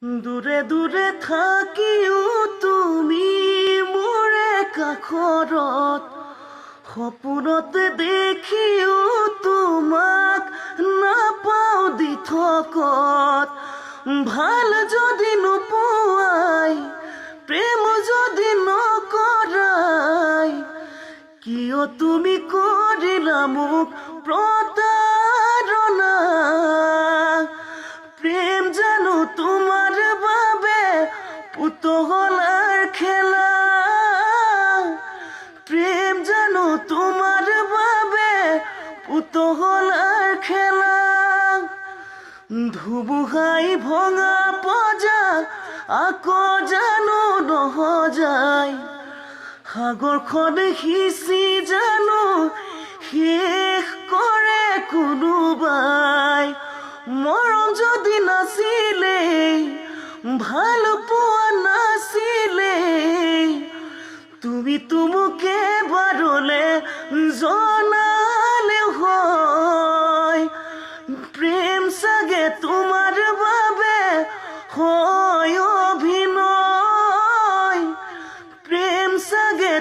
দূৰে দূৰে থাকিও তুমি মোৰে কাষৰত, সপোনত দেখিও তোমাক নাপাওঁ দিঠকত। ভাল যদি নোপোৱাই, প্ৰেম যদি নকৰাই, কিয় তুমি কৰিলা মোক প্ৰতাৰণা? প্ৰেম জানো তোমাৰ বাবে পুতলাৰ খেলা? প্ৰেম জানো তোমাৰ বাবে পুতলাৰ খেলা? ধুবুহাই ভঙা পজা আকৌ জানো নহজায়, সাগৰখন সিঁচি জানো শেষ কৰে কোনোবাই? মৰম যদি নাছিলে, ভাল পোৱা নাছিলে, তুমি মোক এবাৰলে জনালে হয়। প্ৰেম চাগে তোমাৰ বাবে হয় অভিনয়, প্ৰেম চাগে